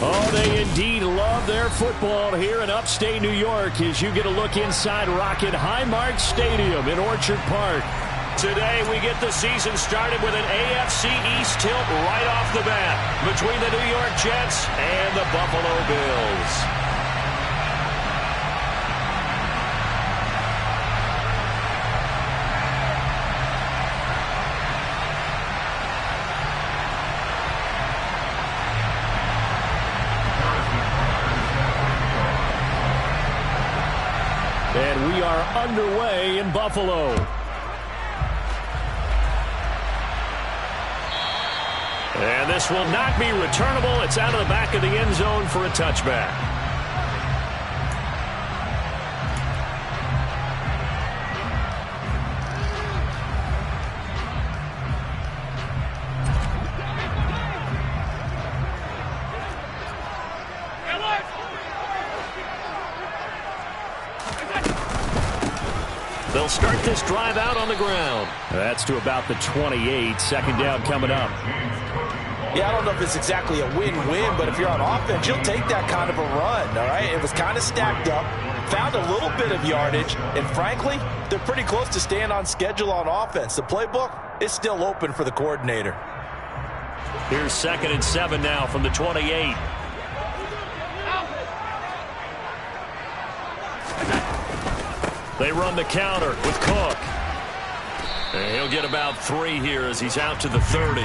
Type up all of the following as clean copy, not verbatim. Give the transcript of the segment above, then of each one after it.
Oh, they indeed love their football here in upstate New York as you get a look inside Rocket Highmark Stadium in Orchard Park. Today we get the season started with an AFC East tilt right off the bat between the New York Jets and the Buffalo Bills. And we are underway in Buffalo. And this will not be returnable. It's out of the back of the end zone for a touchback. They'll start this drive out on the ground. That's to about the 28. Second down coming up. Yeah, I don't know if it's exactly a win-win, but if you're on offense, you'll take that kind of a run, all right? It was kind of stacked up, found a little bit of yardage, and frankly, they're pretty close to staying on schedule on offense. The playbook is still open for the coordinator. Here's 2nd and 7 now from the 28. They run the counter with Cook. And he'll get about 3 here as he's out to the 30.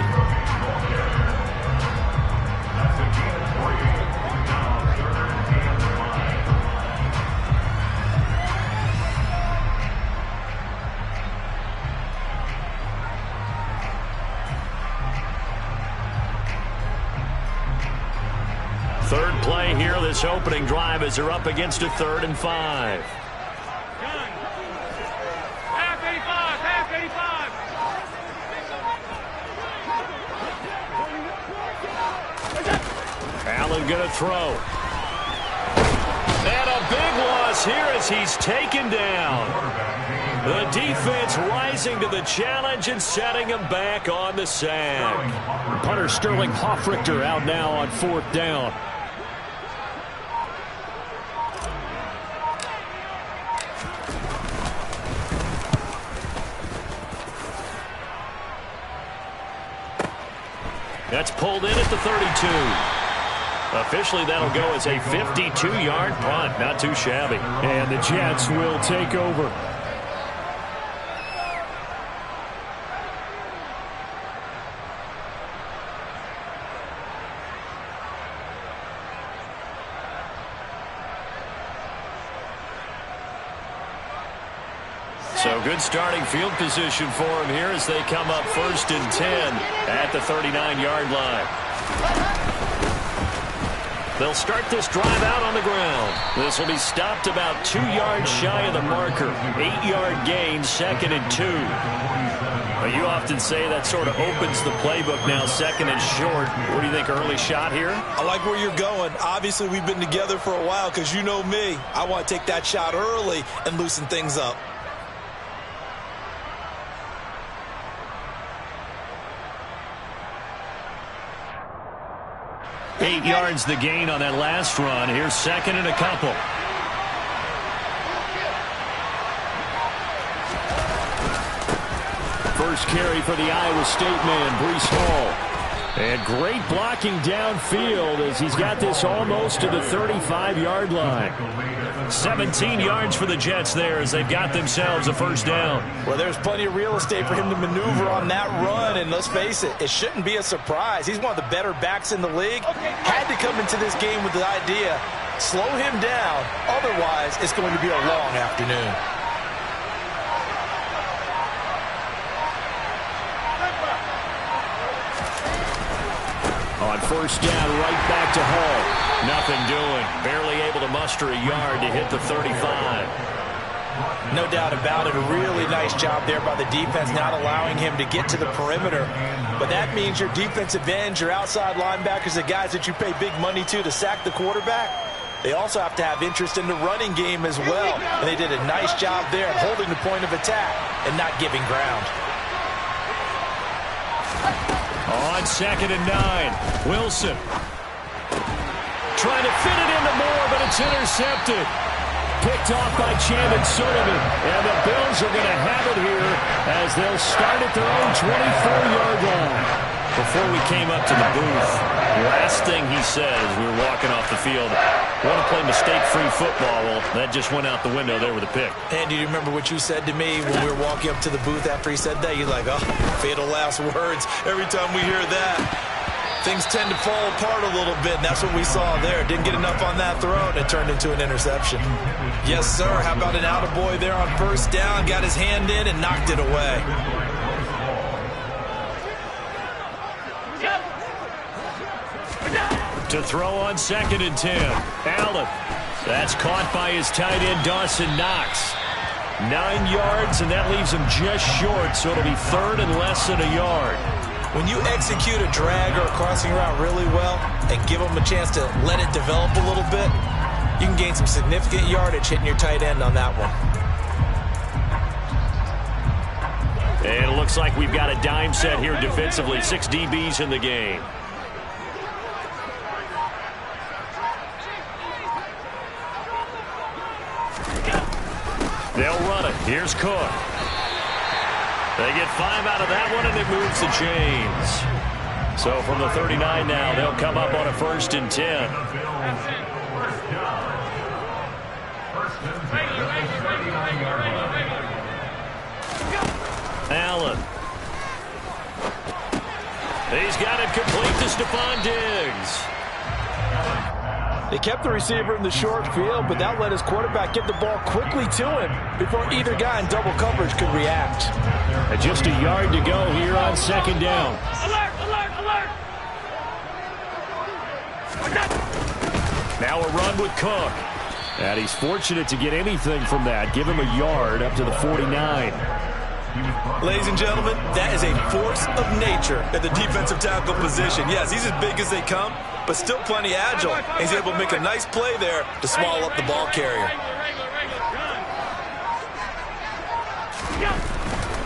Third play here, this opening drive as they're up against a 3rd and 5. Allen going to throw. And a big loss here as he's taken down. The defense rising to the challenge and setting him back on the sack. Punter Sterling Hoffrichter out now on 4th down. That's pulled in at the 32. Officially, that'll go as a 52-yard punt. Not too shabby. And the Jets will take over. So good starting field position for him here as they come up 1st and 10 at the 39-yard line. They'll start this drive out on the ground. This will be stopped about 2 yards shy of the marker. 8-yard gain, 2nd and 2. Well, you often say that sort of opens the playbook now, 2nd and short. What do you think, early shot here? I like where you're going. Obviously, we've been together for a while because you know me. I want to take that shot early and loosen things up. Eight yards the gain on that last run. Here's 2nd and a couple. First carry for the Iowa State man, Breece Hall. And great blocking downfield as he's got this almost to the 35-yard line. 17 yards for the Jets there as they've got themselves a 1st down. Well, there's plenty of real estate for him to maneuver on that run, and let's face it, it shouldn't be a surprise. He's one of the better backs in the league. Had to come into this game with the idea, slow him down, otherwise it's going to be a long afternoon. On 1st down, right back to Hall. Nothing doing. Barely able to muster a yard to hit the 35. No doubt about it. A really nice job there by the defense, not allowing him to get to the perimeter. But that means your defensive ends, your outside linebackers, the guys that you pay big money to sack the quarterback, they also have to have interest in the running game as well. And they did a nice job there of holding the point of attack and not giving ground. On 2nd and 9, Wilson. trying to fit it into Moore, but it's intercepted. Picked off by Chandon Sullivan. And the Bills are going to have it here as they'll start at their own 24-yard line. Before we came up to the booth, last thing he said as we were walking off the field, want to play mistake-free football. Well, that just went out the window there with a pick. And do you remember what you said to me when we were walking up to the booth after he said that? You're like, oh, fatal last words. Every time we hear that, things tend to fall apart a little bit, and that's what we saw there. Didn't get enough on that throw, and it turned into an interception. Yes, sir. How about an attaboy there on first down? Got his hand in and knocked it away. To throw on 2nd and 10. Allen. That's caught by his tight end, Dawson Knox. 9 yards, and that leaves him just short, so it'll be 3rd and less than a yard. When you execute a drag or a crossing route really well and give them a chance to let it develop a little bit, you can gain some significant yardage hitting your tight end on that one. And it looks like we've got a dime set here defensively. 6 DBs in the game. They'll run it. Here's Cook. They get 5 out of that one, and it moves the chains. So from the 39 now, they'll come up on a 1st and 10. Allen. He's got it complete to Stephon Diggs. They kept the receiver in the short field, but that let his quarterback get the ball quickly to him before either guy in double coverage could react. And just a yard to go here on 2nd down. Alert, alert, alert! Now a run with Cook. And he's fortunate to get anything from that. Give him a yard up to the 49. Ladies and gentlemen, that is a force of nature at the defensive tackle position. Yes, he's as big as they come, but still plenty agile. He's able to make a nice play there to swallow up the ball carrier.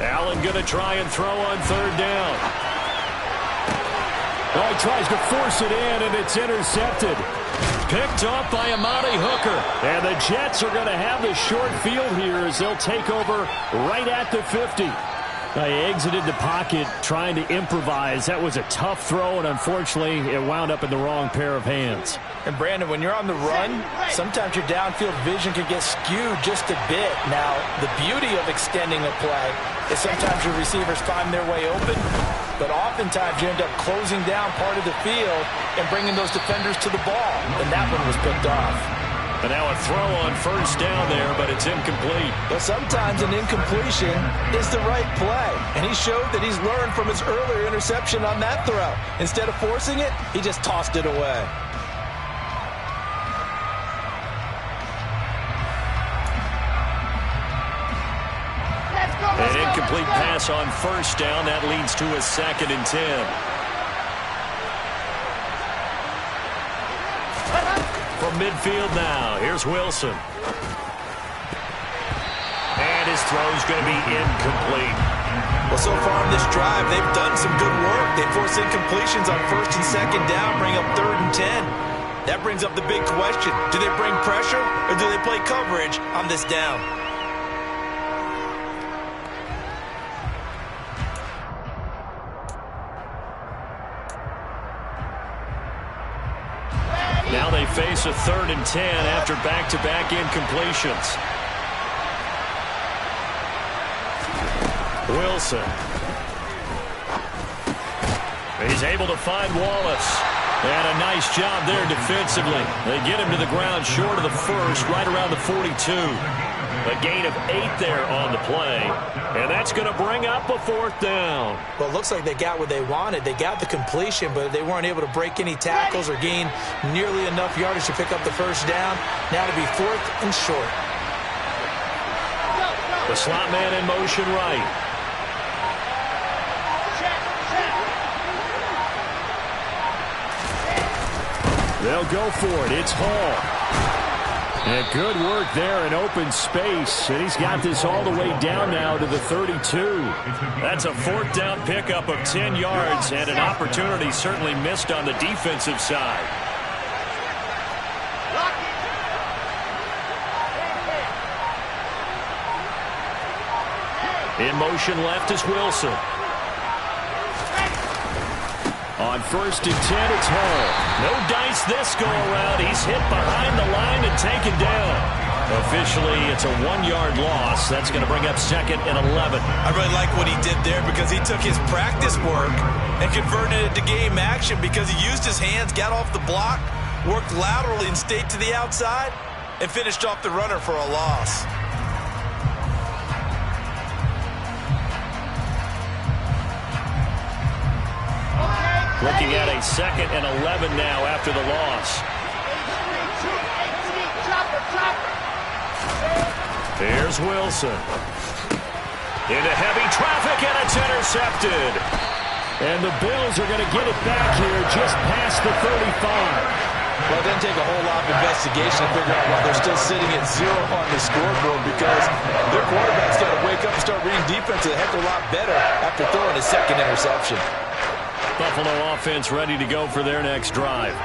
Allen going to try and throw on 3rd down. Oh, he tries to force it in, and it's intercepted. Picked off by Amani Hooker. And the Jets are going to have the short field here as they'll take over right at the 50. He exited the pocket trying to improvise. That was a tough throw, and unfortunately, it wound up in the wrong pair of hands. And, Brandon, when you're on the run, sometimes your downfield vision can get skewed just a bit. Now, the beauty of extending a play is sometimes your receivers find their way open, but oftentimes you end up closing down part of the field and bringing those defenders to the ball, and that one was picked off. And now a throw on 1st down there, but it's incomplete. But sometimes an incompletion is the right play, and he showed that he's learned from his earlier interception on that throw. Instead of forcing it, he just tossed it away. An incomplete pass on 1st down. That leads to a 2nd and 10. From midfield now, here's Wilson. And his throw's going to be incomplete. Well, so far in this drive, they've done some good work. They force incompletions on 1st and 2nd down, bring up 3rd and 10. That brings up the big question. Do they bring pressure or do they play coverage on this down? Now they face a 3rd and 10 after back-to-back incompletions. Wilson. He's able to find Wallace. And a nice job there defensively. They get him to the ground short of the 1st, right around the 42. A gain of 8 there on the play. And that's going to bring up a 4th down. Well, it looks like they got what they wanted. They got the completion, but they weren't able to break any tackles or gain nearly enough yardage to pick up the 1st down. Now to be 4th and short. The slot man in motion right. They'll go for it. It's Hall. And good work there in open space. And he's got this all the way down now to the 32. That's a 4th down pickup of 10 yards and an opportunity certainly missed on the defensive side. In motion left is Wilson. On 1st and 10, it's Hall. No dice this go-around. He's hit behind the line and taken down. Officially, it's a 1-yard loss. That's going to bring up 2nd and 11. I really like what he did there because he took his practice work and converted it to game action because he used his hands, got off the block, worked laterally and stayed to the outside, and finished off the runner for a loss. Looking at a 2nd and 11 now after the loss. Here's Wilson. Into heavy traffic, and it's intercepted. And the Bills are going to get it back here just past the 35. Well, it didn't take a whole lot of investigation to figure out why they're still sitting at 0 on the scoreboard, because their quarterback's got to wake up and start reading defense a heck of a lot better after throwing his 2nd interception. Buffalo offense ready to go for their next drive.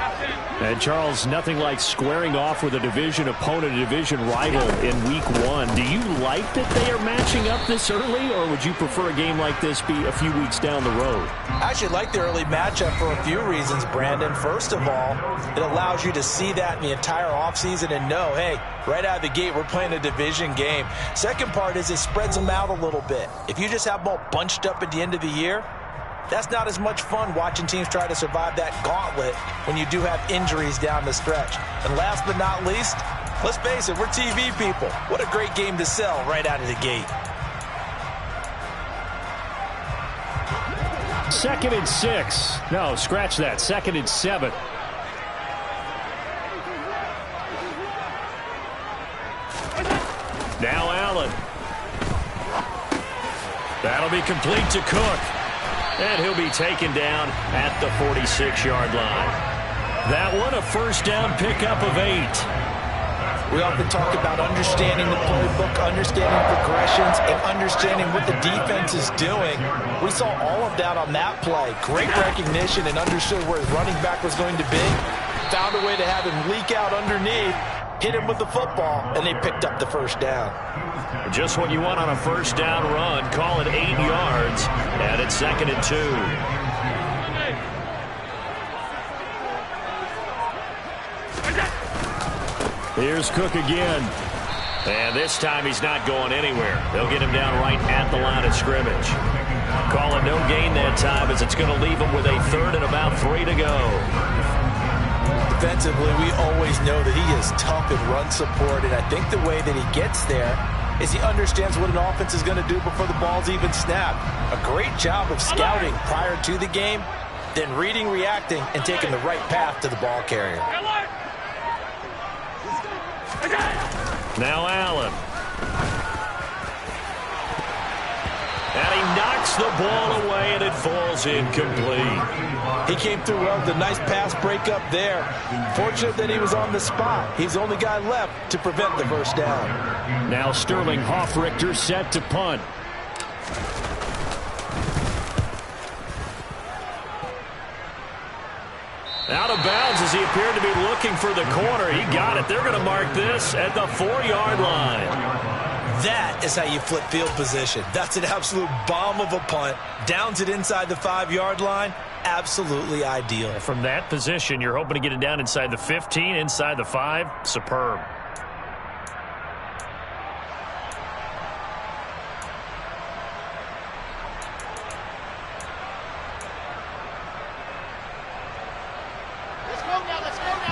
And Charles, nothing like squaring off with a division opponent, a division rival in week 1. Do you like that they are matching up this early, or would you prefer a game like this be a few weeks down the road? I actually like the early matchup for a few reasons, Brandon. First of all, it allows you to see that in the entire offseason and know, hey, right out of the gate, we're playing a division game. Second part is it spreads them out a little bit. If you just have them all bunched up at the end of the year, that's not as much fun watching teams try to survive that gauntlet when you do have injuries down the stretch. And last but not least, let's face it, we're TV people. What a great game to sell right out of the gate. 2nd and 6. No, scratch that. 2nd and 7. Now Allen. That'll be complete to Cook. And he'll be taken down at the 46-yard line. That one, a first down pickup of 8. We often talk about understanding the playbook, understanding progressions, and understanding what the defense is doing. We saw all of that on that play. Great recognition and understood where his running back was going to be. Found a way to have him leak out underneath, hit him with the football, and they picked up the first down. Just what you want on a first down run. Call it 8 yards, and it's 2nd and 2. Here's Cook again. And this time he's not going anywhere. They'll get him down right at the line of scrimmage. Call it no gain that time, as it's going to leave him with a 3rd and about 3 to go. Defensively, we always know that he is tough in run support, and I think the way that he gets there is he understands what an offense is going to do before the ball's even snapped. A great job of scouting prior to the game, then reading, reacting, and taking the right path to the ball carrier. Now Allen. And he knocks the ball away, and it falls incomplete. He came through well with a nice pass breakup there. Fortunate that he was on the spot. He's the only guy left to prevent the first down. Now Sterling Hoffrichter set to punt. Out of bounds as he appeared to be looking for the corner. He got it. They're going to mark this at the 4-yard line. That is how you flip field position. That's an absolute bomb of a punt. Downs it inside the 5-yard line. Absolutely ideal. From that position, you're hoping to get it down inside the 15, inside the 5. Superb.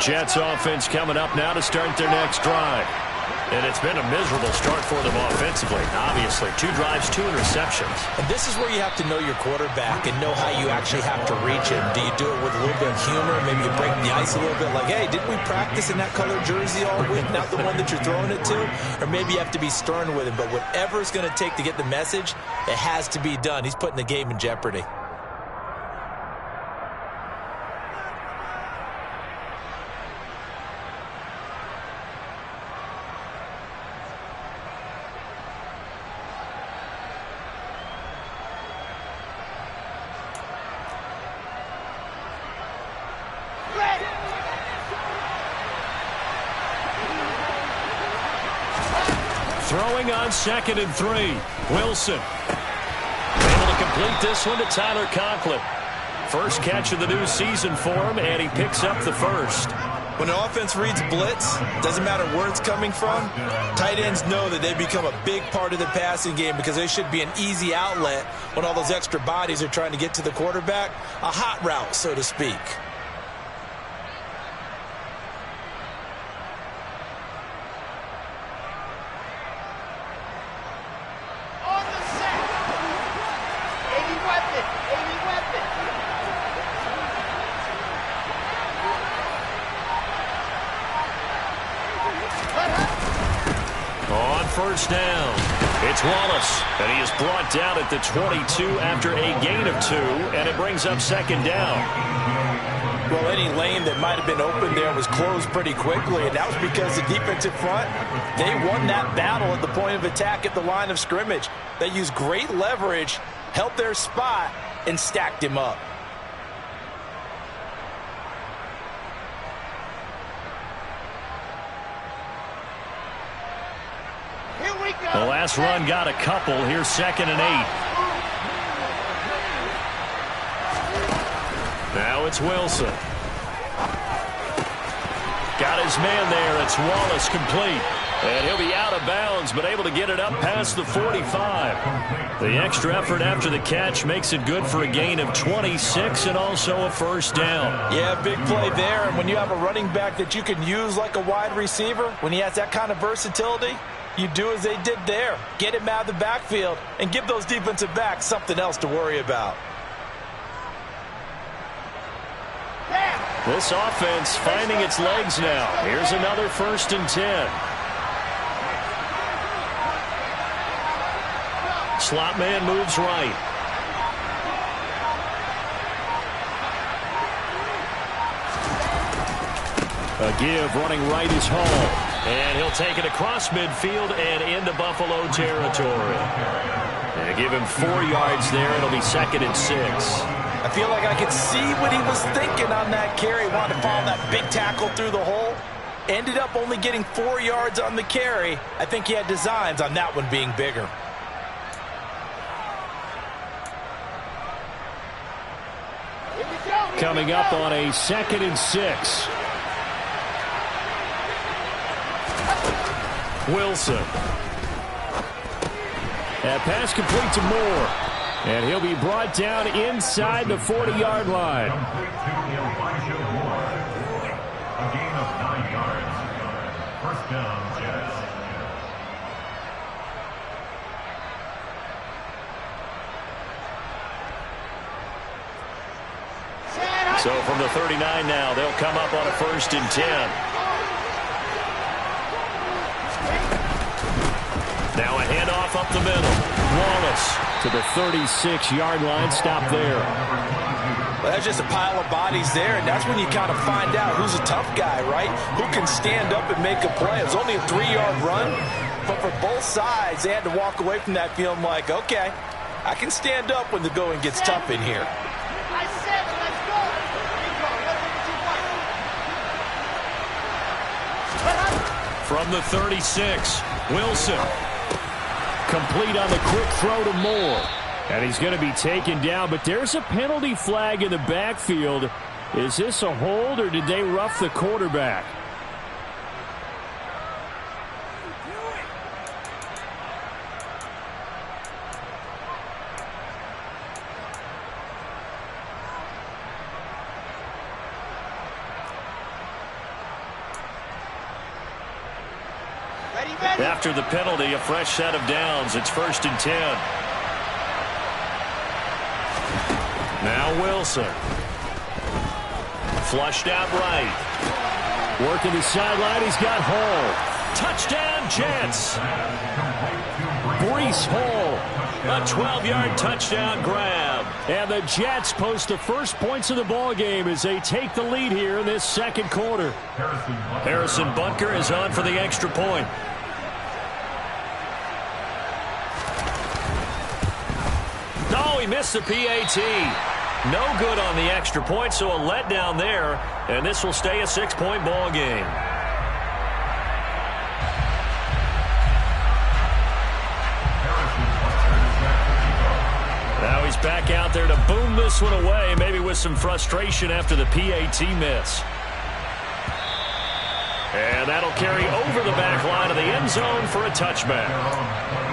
Jets offense coming up now to start their next drive. And it's been a miserable start for them offensively, obviously. 2 drives, 2 interceptions. And this is where you have to know your quarterback and know how you actually have to reach him. Do you do it with a little bit of humor? Maybe you break the ice a little bit like, hey, didn't we practice in that color jersey all week, not the one that you're throwing it to? Or maybe you have to be stern with him. But whatever it's going to take to get the message, it has to be done. He's putting the game in jeopardy. Throwing on 2nd and 3. Wilson. Able to complete this one to Tyler Conklin. First catch of the new season for him, and he picks up the first. When the offense reads blitz, doesn't matter where it's coming from, tight ends know that they become a big part of the passing game because they should be an easy outlet when all those extra bodies are trying to get to the quarterback. A hot route, so to speak. First down. It's Wallace, and he is brought down at the 22 after a gain of 2, and it brings up 2nd down. Well, any lane that might have been open there was closed pretty quickly, and that was because the defensive front, they won that battle at the point of attack at the line of scrimmage. They used great leverage, held their spot, and stacked him up. The last run got a couple. Here's 2nd and 8. Now it's Wilson. Got his man there. It's Wallace complete. And he'll be out of bounds, but able to get it up past the 45. The extra effort after the catch makes it good for a gain of 26 and also a first down. Yeah, big play there. And when you have a running back that you can use like a wide receiver, when he has that kind of versatility, you do as they did there. Get him out of the backfield and give those defensive backs something else to worry about. This offense finding its legs now. Here's another 1st and 10. Slot man moves right. A give running right is Hall. And he'll take it across midfield and into Buffalo territory. And give him 4 yards there. It'll be 2nd and 6. I feel like I could see what he was thinking on that carry. Wanted to follow that big tackle through the hole. Ended up only getting 4 yards on the carry. I think he had designs on that one being bigger. Coming up on a 2nd and 6. Wilson. That pass complete to Moore. And he'll be brought down inside the 40-yard line. A gain of 9 yards. First down, Jets. So from the 39 now, they'll come up on a 1st and 10. Now a handoff up the middle. Wallace to the 36-yard line. Stop there. Well, that's just a pile of bodies there, and that's when you kind of find out who's a tough guy, right? Who can stand up and make a play. It was only a 3-yard run, but for both sides, they had to walk away from that feeling like, okay, I can stand up when the going gets tough in here. From the 36, Wilson. Complete on the quick throw to Moore. And he's going to be taken down, but there's a penalty flag in the backfield. Is this a hold, or did they rough the quarterback? After the penalty, a fresh set of downs. It's 1st and 10. Now Wilson. Flushed out right. Working the sideline. He's got Hall. Touchdown, Jets. Breece Hall. A 12-yard touchdown grab. And the Jets post the first points of the ball game as they take the lead here in this second quarter. Harrison Butker is on for the extra point. Oh, he missed the PAT. No good on the extra point, so a letdown there. And this will stay a 6-point ball game. He's back out there to boom this one away, maybe with some frustration after the PAT miss. And that'll carry over the back line of the end zone for a touchback.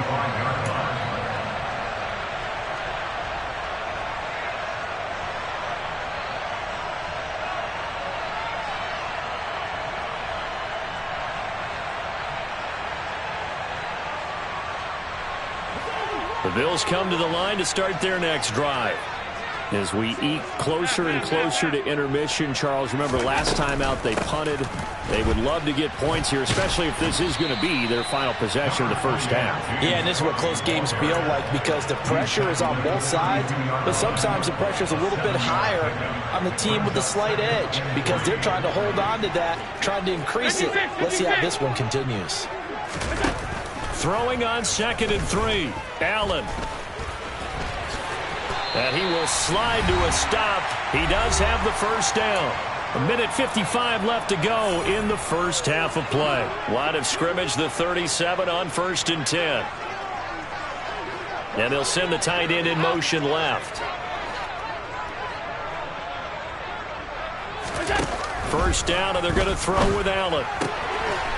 The Bills come to the line to start their next drive. As we eke closer and closer to intermission, Charles, remember last time out they punted. They would love to get points here, especially if this is going to be their final possession of the first half. Yeah, and this is what close games feel like because the pressure is on both sides, but sometimes the pressure is a little bit higher on the team with the slight edge because they're trying to hold on to that, trying to increase it. Let's see how this one continues. Throwing on 2nd and 3. Allen. And he will slide to a stop. He does have the first down. 1:55 left to go in the first half of play. Line of scrimmage, the 37 on 1st and 10. And they'll send the tight end in motion left. First down, and they're going to throw with Allen.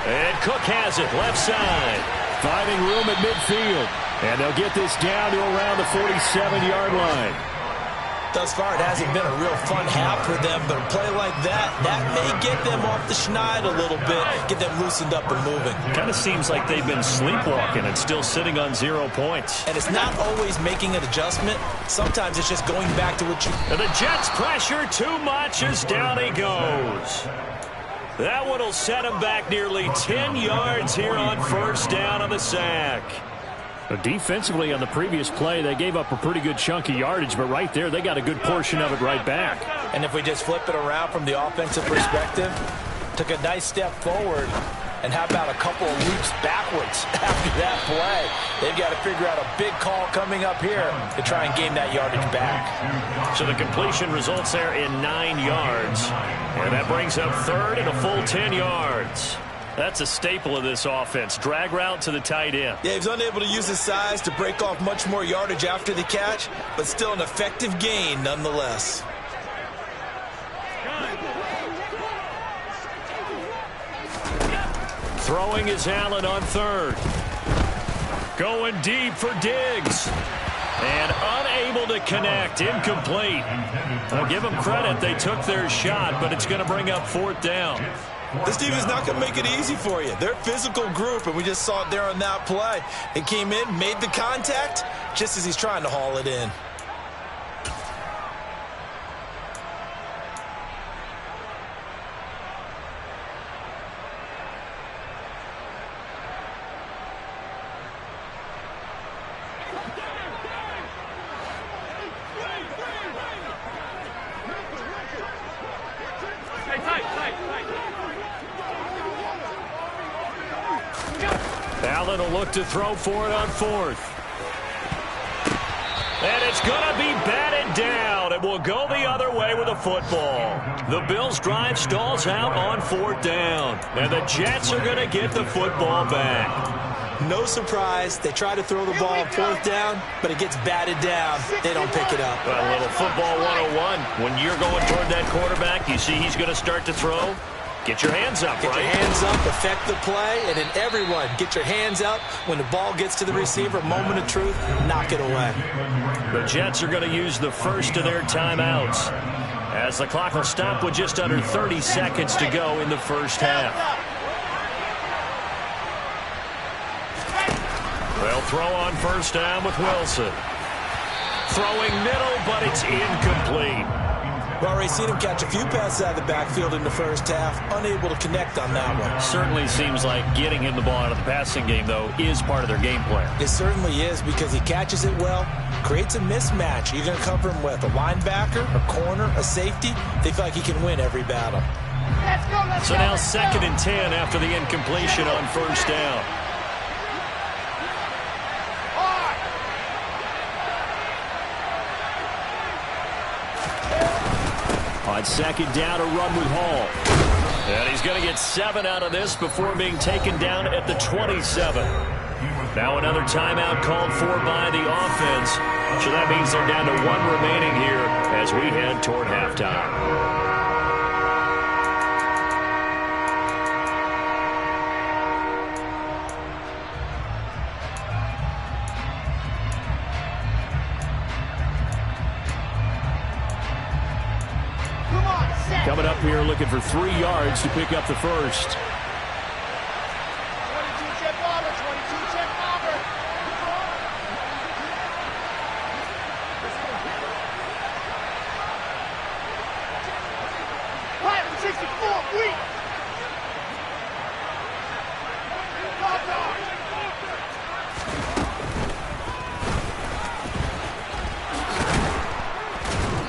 And Cook has it, left side. Finding room at midfield. And they'll get this down to around the 47-yard line. Thus far, it hasn't been a real fun half for them, but a play like that may get them off the schneid a little bit, get them loosened up and moving. Kind of seems like they've been sleepwalking and still sitting on 0 points. And it's not always making an adjustment. Sometimes it's just going back to what you... And the Jets pressure too much as down he goes. That one will set him back nearly 10 yards here on first down on the sack. But defensively on the previous play, they gave up a pretty good chunk of yardage, but right there, they got a good portion of it right back. And if we just flip it around from the offensive perspective, took a nice step forward, and how about a couple of leaps backwards after that play? They've got to figure out a big call coming up here to try and gain that yardage back. So the completion results there in 9 yards, and that brings up 3rd and a full 10 yards. That's a staple of this offense. Drag route to the tight end. Yeah, he's unable to use his size to break off much more yardage after the catch, but still an effective gain nonetheless. Throwing is Allen on 3rd. Going deep for Diggs. And unable to connect. Incomplete. I'll give them credit. They took their shot, but it's going to bring up 4th down. This team is not going to make it easy for you. They're a physical group, and we just saw it there on that play. It came in, made the contact, just as he's trying to haul it in. Allen will look to throw for it on 4th. And it's going to be batted down. It will go the other way with a football. The Bills' drive stalls out on 4th down. And the Jets are going to get the football back. No surprise. They try to throw the ball on 4th down, but it gets batted down. They don't pick it up. Well, a little football 101. When you're going toward that quarterback, you see he's going to start to throw. Get your hands up, Get your hands up, affect the play, and then everyone get your hands up. When the ball gets to the receiver, moment of truth, knock it away. The Jets are going to use the first of their timeouts as the clock will stop with just under 30 seconds to go in the first half. They'll throw on first down with Wilson. Throwing middle, but it's incomplete. We've already seen him catch a few passes out of the backfield in the first half, unable to connect on that one. Certainly seems like getting him the ball out of the passing game, though, is part of their game plan. It certainly is because he catches it well, creates a mismatch. You're going to cover him with a linebacker, a corner, a safety. They feel like he can win every battle. So now 2nd and 10 after the incompletion on first down. On 2nd down, a run with Hall. And he's going to get 7 out of this before being taken down at the 27. Now another timeout called for by the offense. So that means they're down to 1 remaining here as we head toward halftime. Coming up here looking for 3 yards to pick up the first. 22 check Auburn, 22 check Auburn. 64, weak.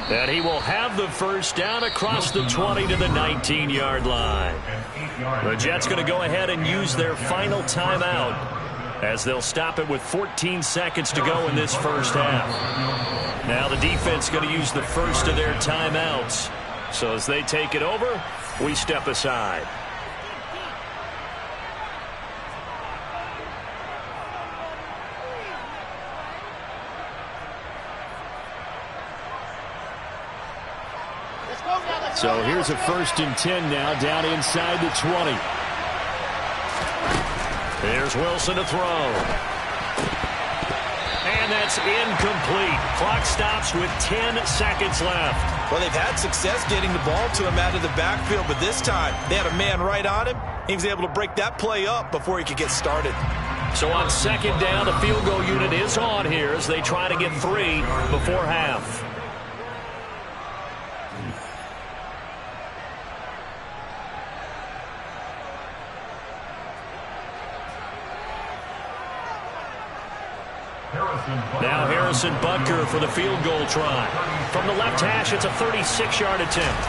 And he will have the first down across the 20 to the 19-yard line. The Jets going to go ahead and use their final timeout as they'll stop it with 14 seconds to go in this first half. Now the defense going to use the first of their timeouts. So as they take it over, we step aside. So here's a 1st and 10 now down inside the 20. Here's Wilson to throw. And that's incomplete. Clock stops with 10 seconds left. Well, they've had success getting the ball to him out of the backfield, but this time they had a man right on him. He was able to break that play up before he could get started. So on 2nd down, the field goal unit is on here as they try to get 3 before half. Now Harrison Butker for the field goal try. From the left hash, it's a 36-yard attempt.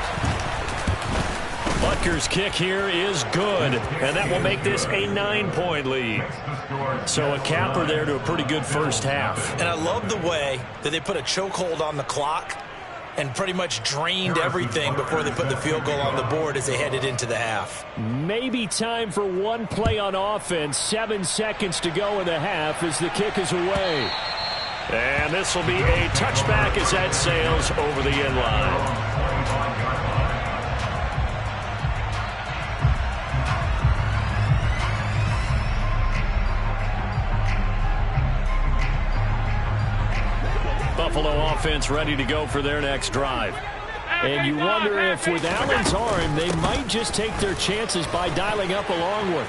Butker's kick here is good, and that will make this a 9-point lead. So a capper there to a pretty good first half. And I love the way that they put a chokehold on the clock and pretty much drained everything before they put the field goal on the board as they headed into the half. Maybe time for one play on offense. 7 seconds to go in the half as the kick is away. And this will be a touchback as that sails over the end line. Buffalo offense ready to go for their next drive. And you wonder if with Allen's arm, they might just take their chances by dialing up a long one.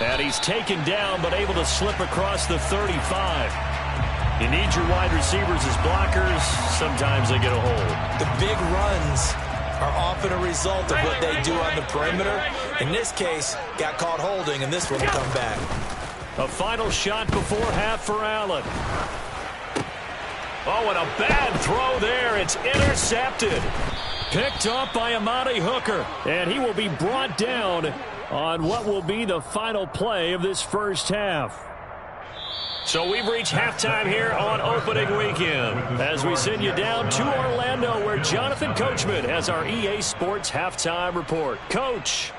And he's taken down, but able to slip across the 35. You need your wide receivers as blockers. Sometimes they get a hold. The big runs are often a result of what they do on the perimeter. In this case, got caught holding, and this one will come back. A final shot before half for Allen. Oh, and a bad throw there. It's intercepted. Picked up by Amani Hooker. And he will be brought down on what will be the final play of this first half. So we've reached halftime here on opening weekend as we send you down to Orlando where Jonathan Coachman has our EA Sports halftime report. Coach.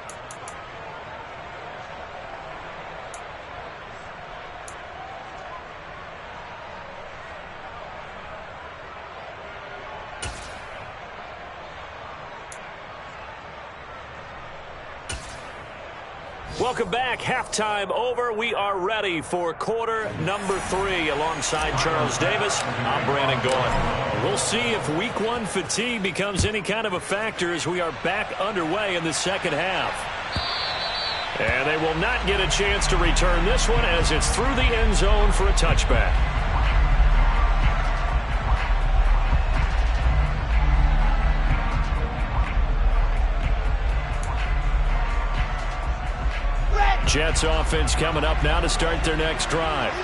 Welcome back. Halftime over. We are ready for quarter number 3 alongside Charles Davis. I'm Brandon Gaudin. We'll see if week 1 fatigue becomes any kind of a factor as we are back underway in the second half. And they will not get a chance to return this one as it's through the end zone for a touchback. Jets offense coming up now to start their next drive.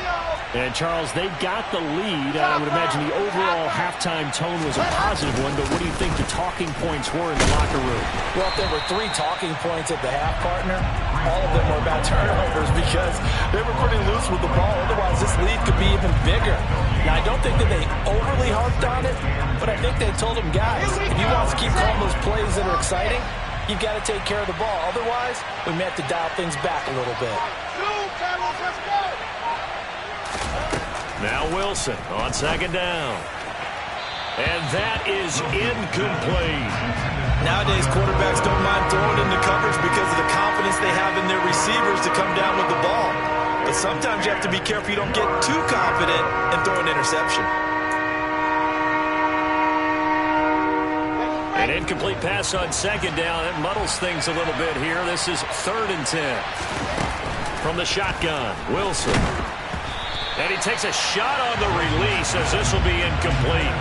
And, Charles, they got the lead. I would imagine the overall halftime tone was a positive one, but what do you think the talking points were in the locker room? Well, if there were 3 talking points at the half, partner, all of them were about turnovers because they were pretty loose with the ball. Otherwise, this lead could be even bigger. Now, I don't think that they overly harped on it, but I think they told them, guys, if you want to keep calling those plays that are exciting, you've got to take care of the ball. Otherwise, we may have to dial things back a little bit. Now Wilson on second down. And that is incomplete. Nowadays, quarterbacks don't mind throwing into coverage because of the confidence they have in their receivers to come down with the ball. But sometimes you have to be careful you don't get too confident and throw an interception. An incomplete pass on second down. It muddles things a little bit here. This is 3rd and 10. From the shotgun, Wilson. And he takes a shot on the release as this will be incomplete.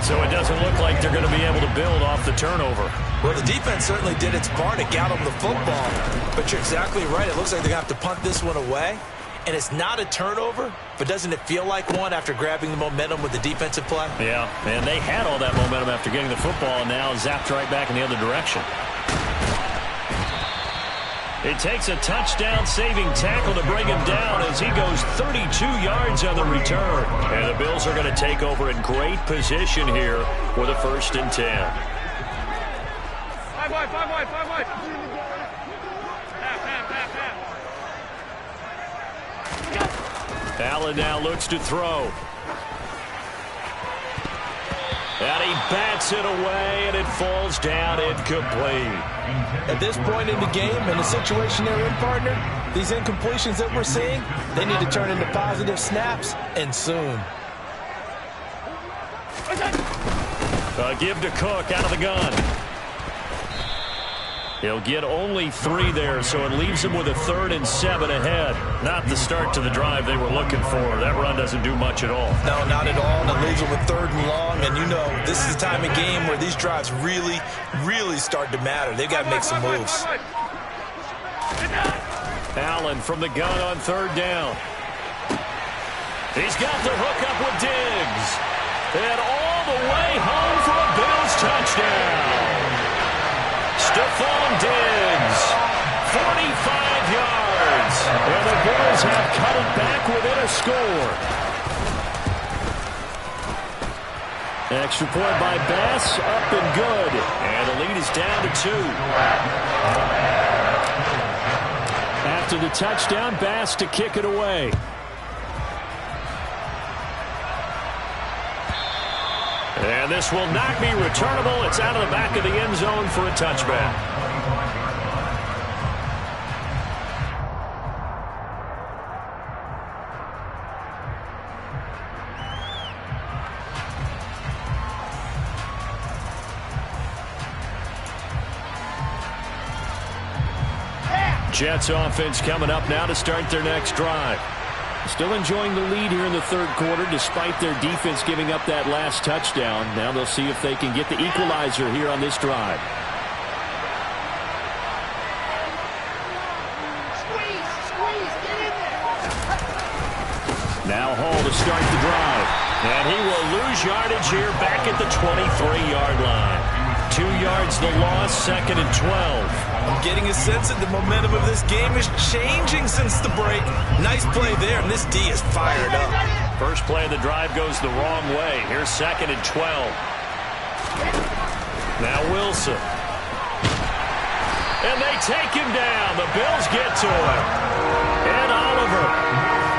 So it doesn't look like they're going to be able to build off the turnover. Well, the defense certainly did its part to get them the football. But you're exactly right. It looks like they're going to have to punt this one away. And it's not a turnover, but doesn't it feel like one after grabbing the momentum with the defensive play? Yeah, and they had all that momentum after getting the football and now zapped right back in the other direction. It takes a touchdown-saving tackle to bring him down as he goes 32 yards on the return. And the Bills are going to take over in great position here with a 1st and 10. 5 wide, 5 wide, 5 wide. Allen now looks to throw. And he bats it away, and it falls down incomplete. At this point in the game, in the situation they're in, partner, these incompletions that we're seeing, they need to turn into positive snaps, and soon. Give to Cook out of the gun. He'll get only 3 there, so it leaves him with a 3rd and 7 ahead. Not the start to the drive they were looking for. That run doesn't do much at all. No, not at all, and it leaves him with 3rd and long. And you know, this is the time of game where these drives really, really start to matter. They've got to make some moves. Allen from the gun on 3rd down. He's got the hook up with Diggs. And all the way home for a Bills touchdown. Stephon Diggs, 45 yards. And the Bills have cut it back within a score. Extra point by Bass, up and good. And the lead is down to 2. After the touchdown, Bass to kick it away. And this will not be returnable. It's out of the back of the end zone for a touchback. Jets offense coming up now to start their next drive. Still enjoying the lead here in the 3rd quarter despite their defense giving up that last touchdown. Now they'll see if they can get the equalizer here on this drive. Squeeze, get in there. Now Hall to start the drive. And he will lose yardage here back at the 23-yard line. 2 yards the loss, 2nd and 12. I'm getting a sense that the momentum of this game is changing since the break. Nice play there, and this D is fired up. First play of the drive goes the wrong way. Here's 2nd and 12. Now Wilson. And they take him down. The Bills get to him. And Oliver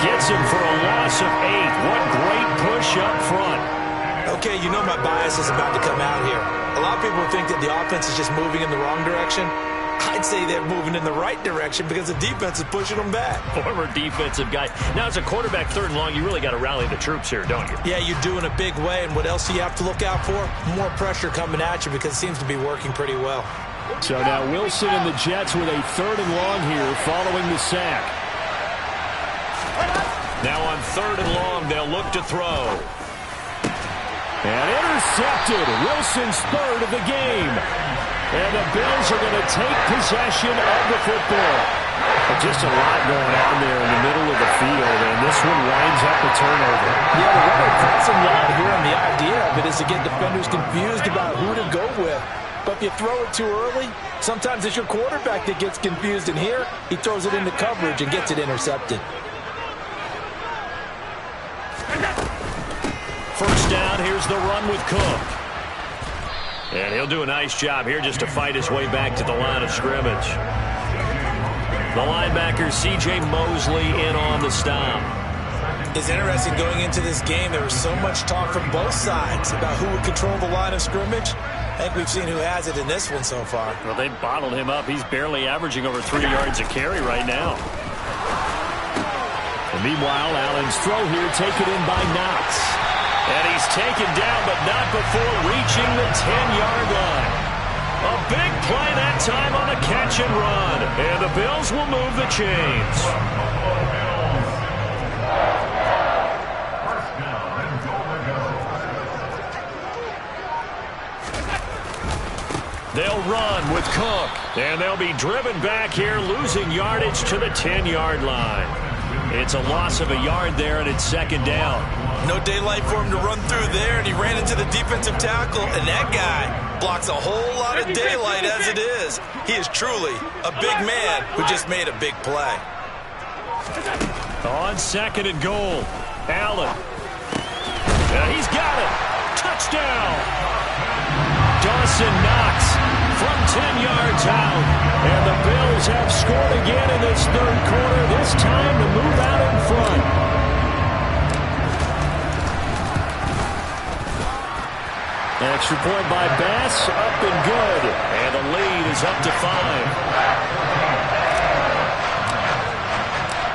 gets him for a loss of 8. What great push up front. Okay, you know my bias is about to come out here. A lot of people think that the offense is just moving in the wrong direction. I'd say they're moving in the right direction because the defense is pushing them back. Former defensive guy. Now, as a quarterback 3rd and long, you really got to rally the troops here, don't you? Yeah, you do in a big way. And what else do you have to look out for? More pressure coming at you because it seems to be working pretty well. So now Wilson and the Jets with a 3rd and long here following the sack. Now on 3rd and long, they'll look to throw. And intercepted. Wilson's 3rd of the game. And the Bills are going to take possession of the football. Just a lot going on there in the middle of the field, and this one winds up a turnover. Yeah, the running crossing route here, and the idea of it is to get defenders confused about who to go with. But if you throw it too early, sometimes it's your quarterback that gets confused, and here he throws it into coverage and gets it intercepted. First down, here's the run with Cook. And he'll do a nice job here just to fight his way back to the line of scrimmage. The linebacker, C.J. Mosley, in on the stop. It's interesting going into this game. There was so much talk from both sides about who would control the line of scrimmage. I think we've seen who has it in this one so far. Well, they bottled him up. He's barely averaging over 3 yards a carry right now. And meanwhile, Allen's throw here taken in by Knox. And he's taken down, but not before reaching the 10-yard line. A big play that time on a catch and run. And the Bills will move the chains. They'll run with Cook. And they'll be driven back here, losing yardage to the 10-yard line. It's a loss of a yard there, and it's second down. No daylight for him to run through there, and he ran into the defensive tackle, and that guy blocks a whole lot of daylight as it is. He is truly a big man who just made a big play. On second and goal, Allen. He's got it. Touchdown. Dawson Knox from 10 yards out. And the Bills have scored again in this third quarter, this time to move out in front. Extra point by Bass, up and good. And the lead is up to 5.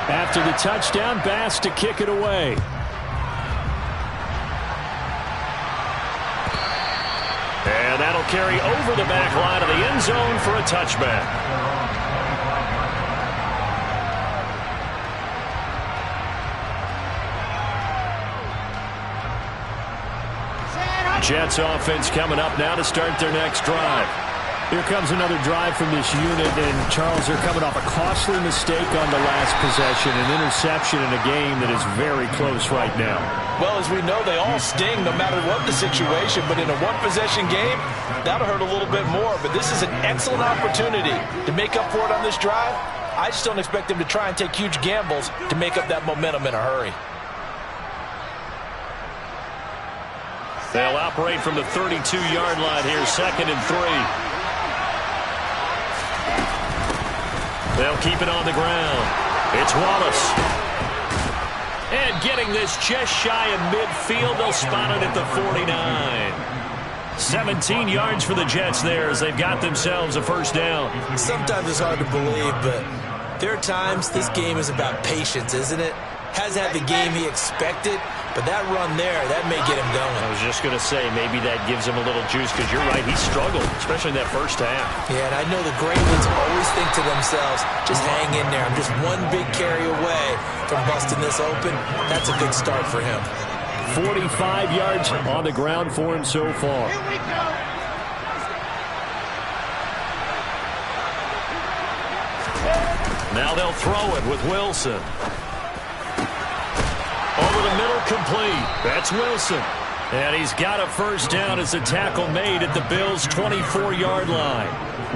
After the touchdown, Bass to kick it away. And that'll carry over the back line of the end zone for a touchback. Jets offense coming up now to start their next drive. Here comes another drive from this unit, and Charles, they're coming off a costly mistake on the last possession, an interception in a game that is very close right now. Well, as we know, they all sting no matter what the situation, but in a one-possession game, that'll hurt a little bit more. But this is an excellent opportunity to make up for it on this drive. I just don't expect them to try and take huge gambles to make up that momentum in a hurry. They'll operate from the 32-yard line here, second and 3. They'll keep it on the ground. It's Wallace. And getting this just shy of midfield, they'll spot it at the 49. 17 yards for the Jets there as they've got themselves a first down. Sometimes it's hard to believe, but there are times this game is about patience, isn't it? Hasn't had the game he expected, but that run there, that may get him going. I was just going to say, maybe that gives him a little juice, because you're right, he struggled, especially in that first half. Yeah, and I know the great ones always think to themselves, just hang in there. I'm just one big carry away from busting this open. That's a good start for him. 45 yards on the ground for him so far. Here we go. Now they'll throw it with Wilson. Over the middle, complete. That's Wilson. And he's got a first down as the tackle made at the Bills' 24-yard line.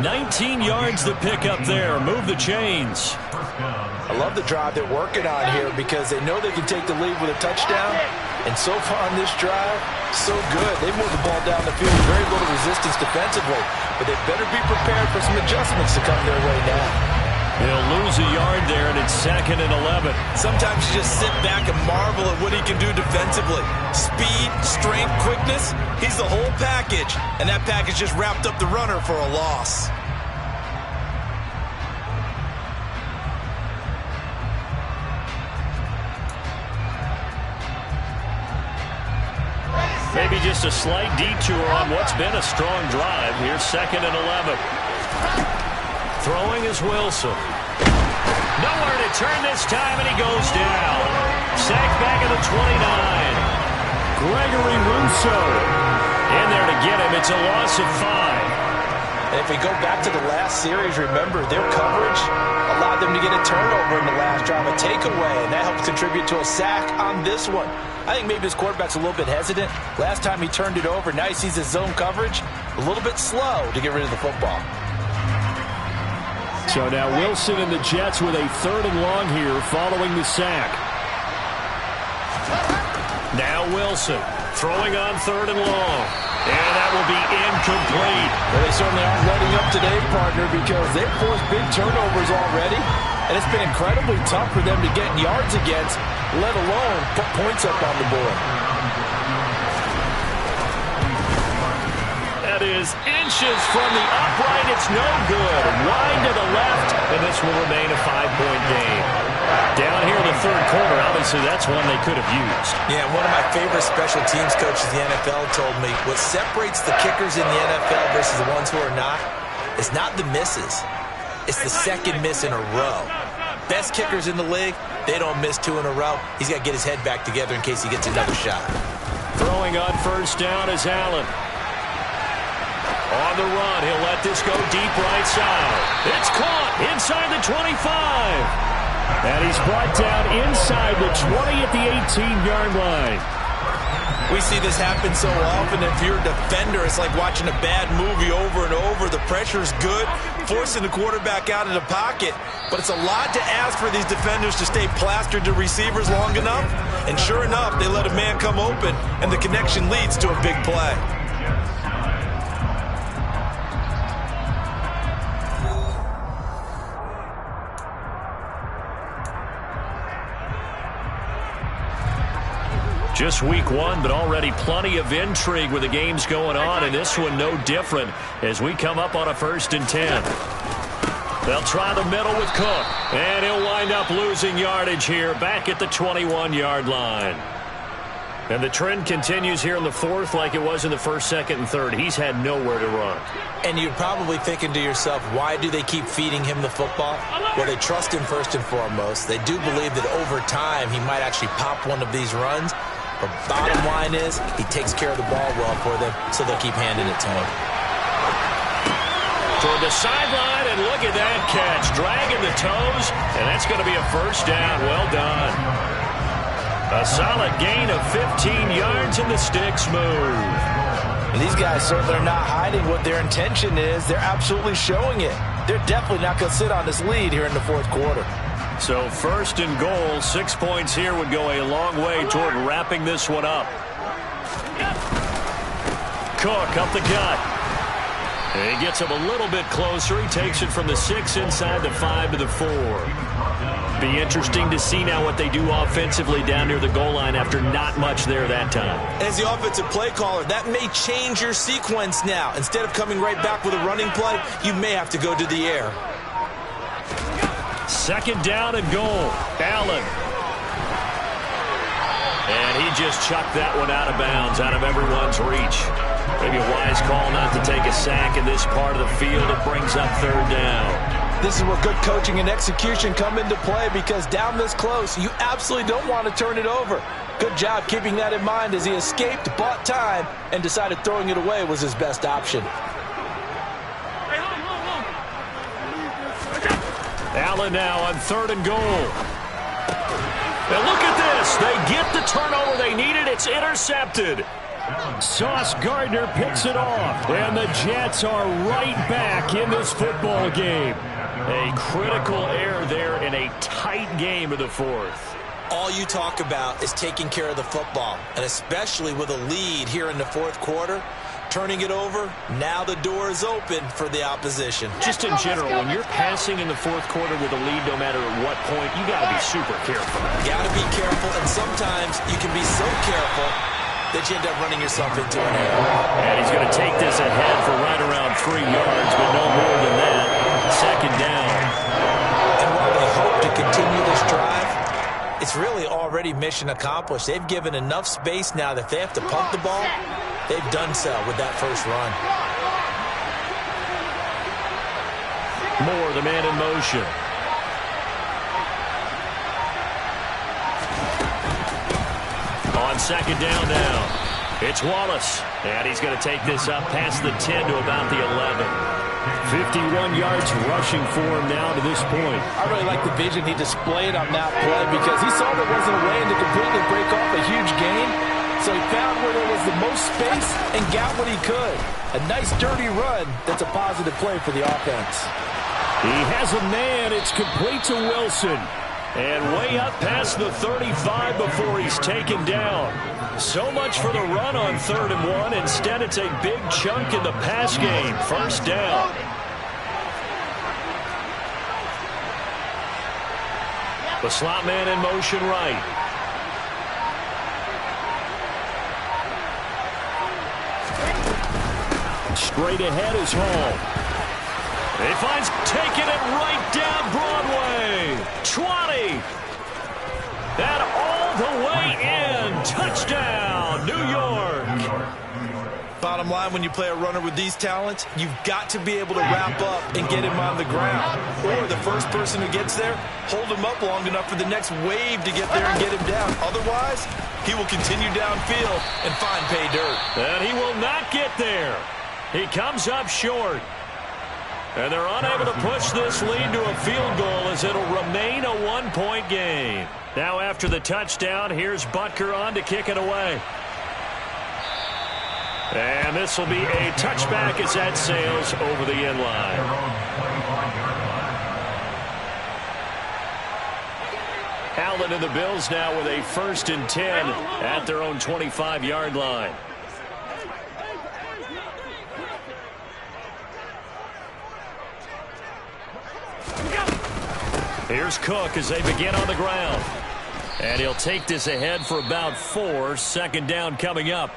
19 yards to pick up there. Move the chains. I love the drive they're working on here because they know they can take the lead with a touchdown. And so far on this drive, so good. They've moved the ball down the field with very little resistance defensively. But they better be prepared for some adjustments to come their way now. He'll lose a yard there, and it's second and 11. Sometimes you just sit back and marvel at what he can do defensively. Speed, strength, quickness, he's the whole package. And that package just wrapped up the runner for a loss. Maybe just a slight detour on what's been a strong drive. Here's second and 11. Throwing is Wilson. Nowhere to turn this time, and he goes down. Sacked back at the 29. Gregory Rousseau in there to get him. It's a loss of 5. And if we go back to the last series, remember, their coverage allowed them to get a turnover in the last drive, a takeaway, and that helps contribute to a sack on this one. I think maybe this quarterback's a little bit hesitant. Last time he turned it over, now he sees his zone coverage a little bit slow to get rid of the football. So now Wilson and the Jets with a third and long here following the sack. Now Wilson throwing on third and long. And that will be incomplete. Well, they certainly aren't letting up today, partner, because they've forced big turnovers already. And it's been incredibly tough for them to get yards against, let alone put points up on the board. That is inches from the upright. It's no good. Wide to the left, and this will remain a 5-point game. Down here in the third quarter, obviously that's one they could have used. Yeah, one of my favorite special teams coaches in the NFL told me what separates the kickers in the NFL versus the ones who are not is not the misses. It's the second miss in a row. Best kickers in the league, they don't miss 2 in a row. He's got to get his head back together in case he gets another shot. Throwing on first down is Allen. On the run, he'll let this go deep right side. It's caught inside the 25. And he's brought down inside the 20 at the 18-yard line. We see this happen so often. If you're a defender, it's like watching a bad movie over and over. The pressure's good, forcing the quarterback out of the pocket. But it's a lot to ask for these defenders to stay plastered to receivers long enough. And sure enough, they let a man come open, and the connection leads to a big play. Just week 1, but already plenty of intrigue with the games going on, and this one no different as we come up on a 1st and 10. They'll try the middle with Cook, and he'll wind up losing yardage here back at the 21-yard line. And the trend continues here in the 4th like it was in the 1st, 2nd, and 3rd. He's had nowhere to run. And you're probably thinking to yourself, why do they keep feeding him the football? Well, they trust him first and foremost. They do believe that over time he might actually pop one of these runs. But bottom line is, he takes care of the ball well for them, so they'll keep handing it to him. Toward the sideline, and look at that catch. Dragging the toes, and that's going to be a first down. Well done. A solid gain of 15 yards, and the sticks move. And these guys certainly are not hiding what their intention is. They're absolutely showing it. They're definitely not going to sit on this lead here in the 4th quarter. So 1st and goal, 6 points here would go a long way toward wrapping this one up. Cook up the gut. And he gets him a little bit closer. He takes it from the 6 inside the 5 to the 4. Be interesting to see now what they do offensively down near the goal line after not much there that time. As the offensive play caller, that may change your sequence now. Instead of coming right back with a running play, you may have to go to the air. 2nd down and goal. Allen. And he just chucked that one out of bounds, out of everyone's reach. Maybe a wise call not to take a sack in this part of the field. It brings up 3rd down. This is where good coaching and execution come into play, because down this close, you absolutely don't want to turn it over. Good job keeping that in mind as he escaped, bought time, and decided throwing it away was his best option. Allen now on 3rd and goal. And look at this. They get the turnover they needed. It's intercepted. Sauce Gardner picks it off. And the Jets are right back in this football game. A critical error there in a tight game of the 4th. All you talk about is taking care of the football, and especially with a lead here in the 4th quarter. Turning it over, now the door is open for the opposition. Just in general, when you're passing in the 4th quarter with a lead, no matter at what point, you got to be super careful. Got to be careful, and sometimes you can be so careful that you end up running yourself into an error. And he's going to take this ahead for right around 3 yards, but no more than that. 2nd down. And while they hope to continue this drive, it's really already mission accomplished. They've given enough space now that if they have to punt the ball, they've done so with that first run. Moore, the man in motion. On 2nd down now, it's Wallace. And he's going to take this up past the 10 to about the 11. 51 yards rushing for him now to this point. I really like the vision he displayed on that play, because he saw there wasn't a way to completely break off a huge gain. So he found where there was the most space and got what he could. A nice dirty run that's a positive play for the offense. He has a man. It's complete to Wilson. And way up past the 35 before he's taken down. So much for the run on 3rd and 1. Instead, it's a big chunk in the pass game. First down. The slot man in motion right. Straight ahead is Hall. He finds taking it right down Broadway. 20. And all the way in. Touchdown, New York. Bottom line, when you play a runner with these talents, you've got to be able to wrap up and get him on the ground. Or the first person who gets there, hold him up long enough for the next wave to get there and get him down. Otherwise, he will continue downfield and find pay dirt. And he will not get there. He comes up short. And they're unable to push this lead to a field goal as it'll remain a one-point game. Now after the touchdown, here's Butker on to kick it away. And this will be a touchback as that sails over the end line. Allen and the Bills now with a 1st and 10 at their own 25-yard line. Here's Cook as they begin on the ground. And he'll take this ahead for about 4. 2nd down coming up.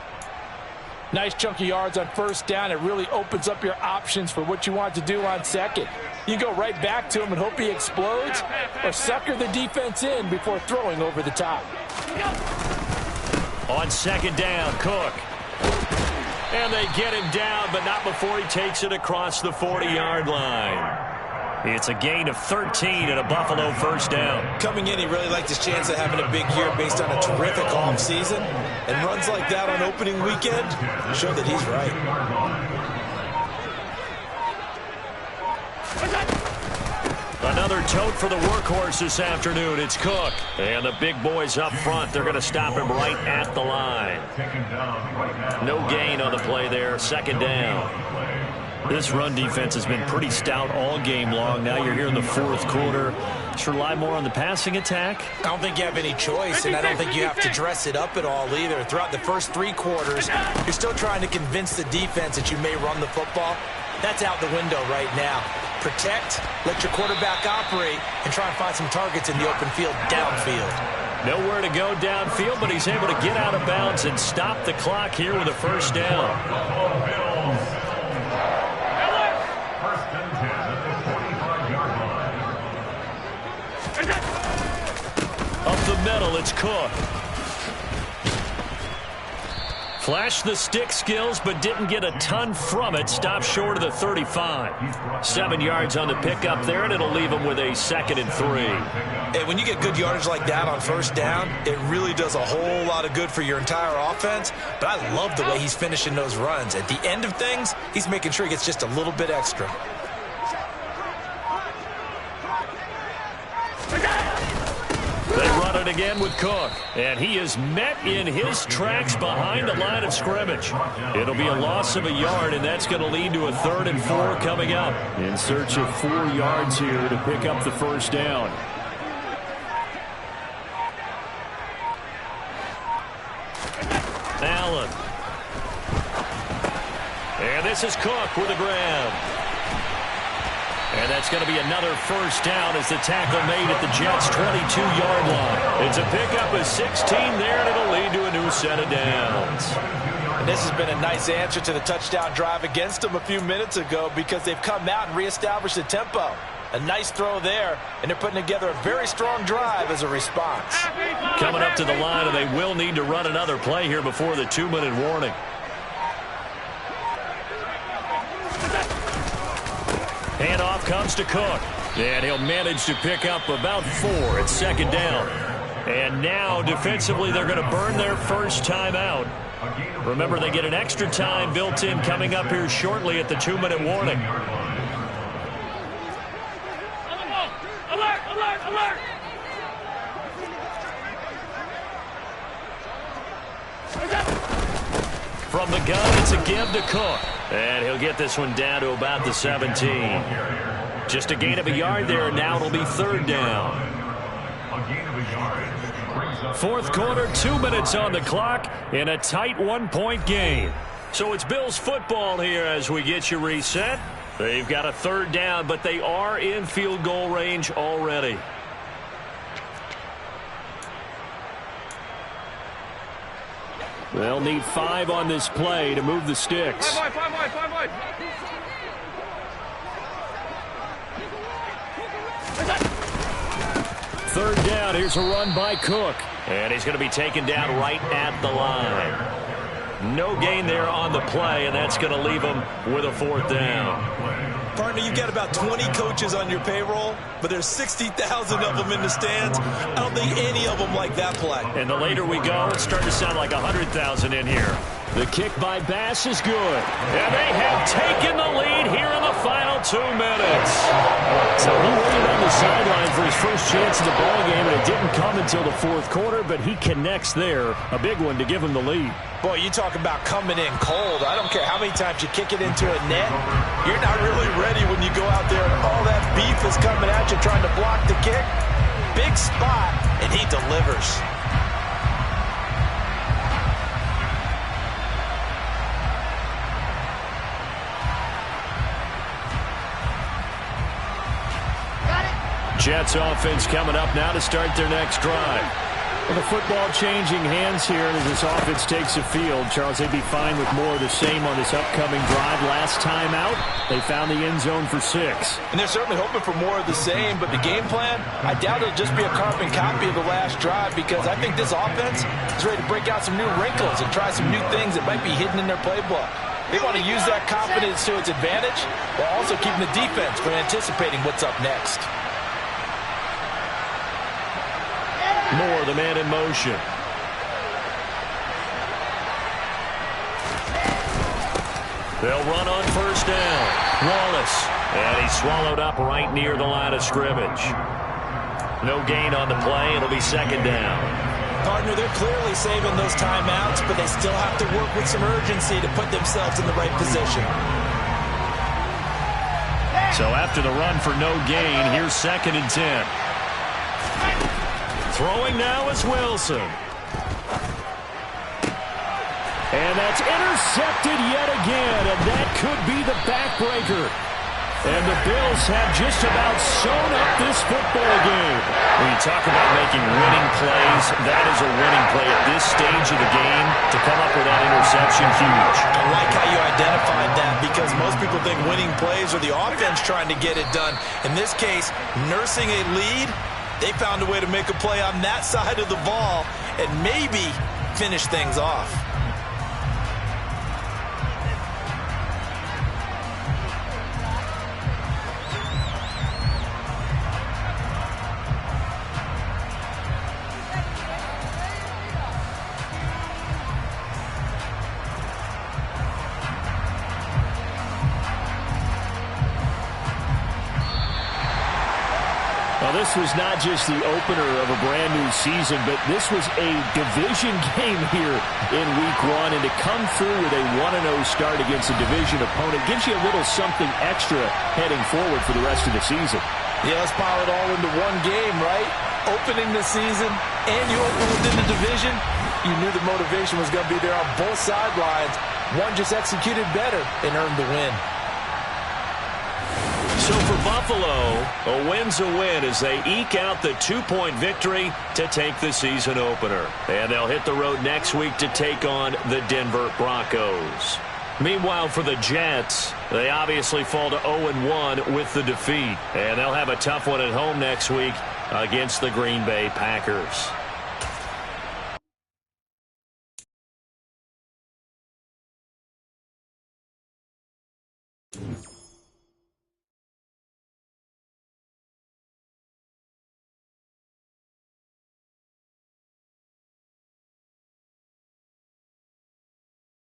Nice chunk of yards on 1st down. It really opens up your options for what you want to do on 2nd. You go right back to him and hope he explodes, or sucker the defense in before throwing over the top. On 2nd down, Cook. And they get him down, but not before he takes it across the 40-yard line. It's a gain of 13 and a Buffalo 1st down. Coming in, he really liked his chance of having a big year based on a terrific offseason. And runs like that on opening weekend show that he's right. Another tote for the workhorse this afternoon. It's Cook. And the big boys up front, they're going to stop him right at the line. No gain on the play there. 2nd down. This run defense has been pretty stout all game long. Now you're here in the 4th quarter. Just rely more on the passing attack. I don't think you have any choice, and I don't think you have to dress it up at all either. Throughout the first 3 quarters, you're still trying to convince the defense that you may run the football. That's out the window right now. Protect, let your quarterback operate, and try and find some targets in the open field downfield. Nowhere to go downfield, but he's able to get out of bounds and stop the clock here with a 1st down. Up the middle, it's Cook. Flashed the stick skills, but didn't get a ton from it. Stopped short of the 35. 7 yards on the pickup there, and it'll leave him with a 2nd and 3. And when you get good yardage like that on 1st down, it really does a whole lot of good for your entire offense. But I love the way he's finishing those runs. At the end of things, he's making sure he gets just a little bit extra. They run it again with Cook, and he is met in his tracks behind the line of scrimmage. It'll be a loss of a yard, and that's going to lead to a 3rd and 4 coming up. In search of 4 yards here to pick up the 1st down. Allen. And this is Cook with a grab. And that's going to be another 1st down as the tackle made at the Jets' 22-yard line. It's a pickup of 16 there, and it'll lead to a new set of downs. And this has been a nice answer to the touchdown drive against them a few minutes ago because they've come out and reestablished the tempo. A nice throw there, and they're putting together a very strong drive as a response. Coming up to the line, and they will need to run another play here before the 2-minute warning. Handoff comes to Cook, and he'll manage to pick up about 4 at 2nd down. And now, defensively, they're going to burn their 1st timeout. Remember, they get an extra time built in coming up here shortly at the 2-minute warning. Alert, alert, alert! From the gun, it's a give to Cook. And he'll get this one down to about the 17. Just a gain of a yard there. Now it'll be 3rd down. 4th quarter, 2 minutes on the clock in a tight 1-point game. So it's Bills football here as we get you reset. They've got a 3rd down, but they are in field goal range already. They'll need 5 on this play to move the sticks. Five wide. Third down, here's a run by Cook. And he's going to be taken down right at the line. No gain there on the play, and that's going to leave him with a 4th down. Partner, you've got about 20 coaches on your payroll, but there's 60,000 of them in the stands. I don't think any of them like that play. And the later we go, it's starting to sound like 100,000 in here. The kick by Bass is good. And they have taken the lead here in the final 2 minutes. So he waited on the sideline for his first chance in the ballgame, and it didn't come until the 4th quarter, but he connects there. A big one to give him the lead. Boy, you talk about coming in cold. I don't care how many times you kick it into a net. You're not really ready when you go out there and all that beef is coming at you trying to block the kick. Big spot, and he delivers. Jets offense coming up now to start their next drive. Well, the football changing hands here as this offense takes the field. Charles, they'd be fine with more of the same on this upcoming drive. Last time out, they found the end zone for 6. And they're certainly hoping for more of the same, but the game plan, I doubt it'll just be a carbon copy of the last drive, because I think this offense is ready to break out some new wrinkles and try some new things that might be hidden in their playbook. They want to use that confidence to its advantage while also keeping the defense from anticipating what's up next. Moore, the man in motion. They'll run on 1st down. Wallace. And he's swallowed up right near the line of scrimmage. No gain on the play. It'll be 2nd down. Partner, they're clearly saving those timeouts, but they still have to work with some urgency to put themselves in the right position. So after the run for no gain, here's 2nd and 10. Throwing now is Wilson. And that's intercepted yet again, and that could be the backbreaker. And the Bills have just about sewn up this football game. When you talk about making winning plays, that is a winning play at this stage of the game. To come up with that interception, huge. I like how you identified that, because most people think winning plays are the offense trying to get it done. In this case, nursing a lead, they found a way to make a play on that side of the ball and maybe finish things off. Well, this was not just the opener of a brand new season, but this was a division game here in week 1. And to come through with a 1-0 start against a division opponent gives you a little something extra heading forward for the rest of the season. Yeah, let's pile it all into one game, right? Opening the season, and you open within the division. You knew the motivation was going to be there on both sidelines. One just executed better and earned the win. So for Buffalo, a win's a win as they eke out the 2-point victory to take the season opener. And they'll hit the road next week to take on the Denver Broncos. Meanwhile, for the Jets, they obviously fall to 0-1 with the defeat. And they'll have a tough one at home next week against the Green Bay Packers.